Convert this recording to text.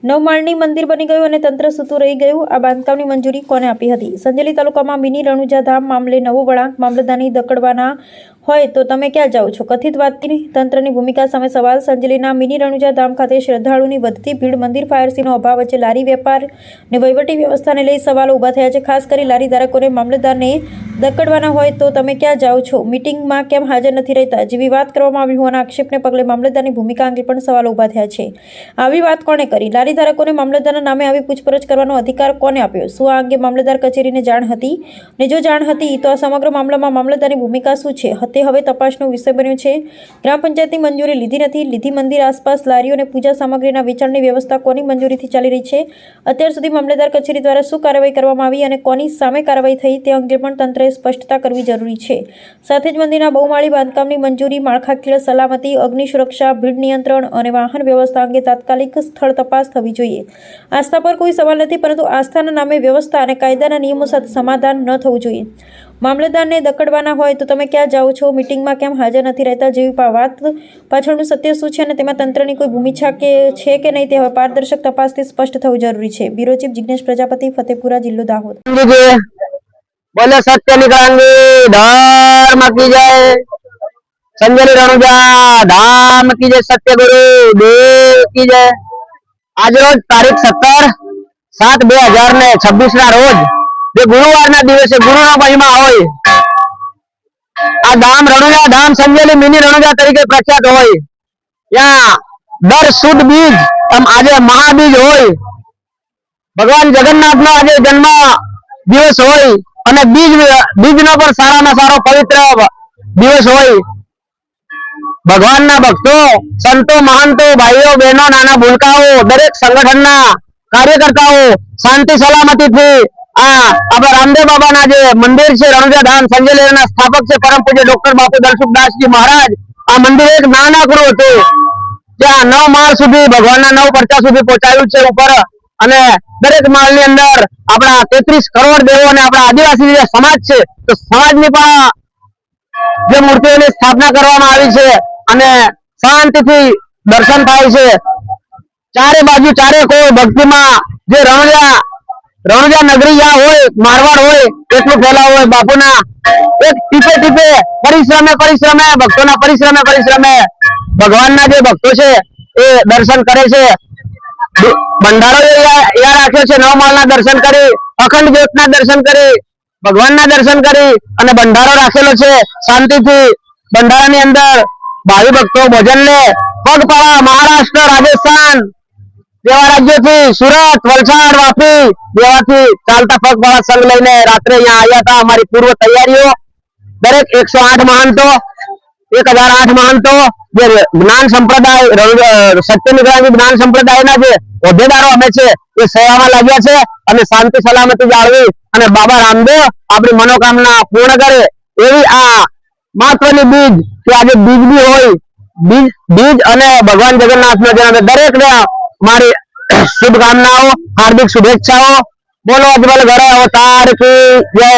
નવમાળની મંદિર બની ગયું અને તંત્ર સૂતું રહી ગયું। આ બાંધકામની મંજૂરી કોને આપી હતી? સંજેલી તાલુકામાં મિની રણુજા ધામ મામલે નવો વળાંક, મામલતદારની દકડવાના હોય તો તમે ક્યાં જાઓ છો? કથિત વાતની તંત્રની ભૂમિકા સામે સવાલ। સંજેલીના મિની રણુજા ધામ ખાતે શ્રદ્ધાળુની વધતી ભીડ, મંદિર, ફાયરસીનો અભાવ વચ્ચે લારી વેપાર અને વહીવટી વ્યવસ્થાને લઈ સવાલો ઊભા થયા છે। ખાસ કરી લારી ધારકોને મામલતદારને દકડવાના હોય તો તમે ક્યાં જાઓ છો? મીટિંગમાં કેમ હાજર નથી રહેતા? જેવી વાત કરવામાં આવી હોવાના આક્ષેપને પગલે મામલતદારની ભૂમિકા અંગે પણ સવાલો ઊભા થયા છે। આવી વાત કોણે કરી? લારી ધારકોને મામલતદારના નામે આવી પૂછપરછ કરવાનો અધિકાર કોને આપ્યો? શું આ અંગે મામલતદાર કચેરીને જાણ હતી? અને જો જાણ હતી તો આ સમગ્ર મામલામાં મામલતદારની ભૂમિકા શું છે? તે હવે તપાસનો વિષય બન્યો છે। ગ્રામ પંચાયતની મંજૂરી લીધી નથી, લીધી મંદિર આસપાસ લારીઓ અને પૂજા સામગ્રીના વેચાણની વ્યવસ્થા કોની મંજૂરીથી ચાલી રહી છે? અત્યાર સુધી મામલતદાર કચેરી દ્વારા શું કાર્યવાહી કરવામાં આવી અને કોની સામે કાર્યવાહી થઈ તે અંગે પણ તંત્રએ સ્પષ્ટતા કરવી જરૂરી છે। સાથે જ મંદિરના બહુમાળી બાંધકામની મંજૂરી, માળખાકીય સલામતી, અગ્નિ સુરક્ષા, ભીડ નિયંત્રણ અને વાહન વ્યવસ્થા અંગે તાત્કાલિક સ્થળ તપાસ થવી જોઈએ। આસ્થા પર કોઈ સવાલ નથી, પરંતુ આસ્થાના નામે વ્યવસ્થા અને કાયદાના નિયમો સાથે સમાધાન ન થવું જોઈએ। મામલતદારને દકડવાના હોય તો તમે ક્યાં જાઓ છો? મીટિંગમાં કેમ હાજર નથી રહેતા? જેવી વાત પાછળનું સત્ય શું છે અને તેમાં તંત્રની કોઈ ભૂમિકા છે કે નહીં તે હવે પારદર્શક તપાસથી સ્પષ્ટ થવું જરૂરી છે। બ્યુરો ચીફ જિગ્નેશ પ્રજાપતિ, ફતેપુરા જિલ્લો દાહોદ। बोले सत्य निकालेंगे, धर्म की जय। संजय रनुजा धाम की जय, सत्य गुरु देव की जय। आज रोज तारीख 17/7/2026 ના રોજ જે ગુરુવારના દિવસે ગુરુનો મહિમા હોય, આ ધામ રણુજા ધામ સંજેલી મિની રણુજા તરીકે પ્રખ્યાત હોય, ત્યાં દર સુદ બીજ આજે મહાબીજ હોય, ભગવાન જગન્નાથનો આજે જન્મ દિવસ હોય અને બીજનો પણ સારામાં સારો પવિત્ર દિવસ હોય। ભગવાનના ભક્તો, સંતો, મહંતો, ભાઈઓ, બહેનો, નાના ભૂલકાઓ, દરેક સંગઠનના કાર્યકર્તાઓ શાંતિ સલામતીથી આપણા રામદેવ બાબાના જે મંદિર છે રણુજા ધામ સંજેલીના સ્થાપક છે પરમ પૂજ્ય ડોક્ટર બાપુ દલસુખદાસજી મહારાજ, આ મંદિર એક નાનકડું હતું, ત્યાં 9 માળ સુધી ભગવાનના 9 પરચા સુધી પહોંચાયું છે ઉપર, અને દરેક માળની અંદર આપણા 33 કરોડ દેવો અને આપણા આદિવાસી જે સમાજ છે તો સમાજની પણ જે મૂર્તિઓની સ્થાપના કરવામાં આવી છે અને શાંતિથી દર્શન થાય છે। ચારે બાજુ ચારે કોઈ ભક્તિમાં જે રણુજા નગરી જ્યાં હોય, મારવાડ હોય એટલું ફેલાવ હોય। બાપુના એક ટીપે ટીપે પરિશ્રમે ભક્તોના પરિશ્રમે ભગવાનના જે ભક્તો છે એ દર્શન કરે છે। ભંડારો યા રાખ્યો છે, 9 માળના દર્શન કરી, અખંડ જ્યોતના દર્શન કરી, ભગવાનના દર્શન કરી અને ભંડારો રાખેલો છે। શાંતિથી ભંડારાની અંદર ભાવિ ભક્તો ભોજન લે। પગપાળા મહારાષ્ટ્ર, રાજસ્થાન જેવા રાજ્યોથી, સુરત, વલસાડ, વાપી જેવાથી ચાલતા પગપાળા સંઘ લઈને રાત્રે અહીંયા આવ્યા હતા। અમારી પૂર્વ તૈયારીઓ દરેક 108 મહંતો, 1008 મહંતો જે જ્ઞાન સંપ્રદાય સત્ય નિગ્રહની જ્ઞાન સંપ્રદાયના જે હોદ્દેદારો અમે છે એ સેવામાં લાગ્યા છે અને શાંતિ સલામતી જાળવી અને બાબા રામદેવ આપણી મનોકામના પૂર્ણ કરે એવી આ મહત્વની બીજ કે આજે બીજ બી હોય, બીજ અને ભગવાન જગન્નાથનો જન્મ, દરેકને મારી શુભકામનાઓ, હાર્દિક શુભેચ્છાઓ। બોલો અજમલ ઘરે અવતાર કી જય।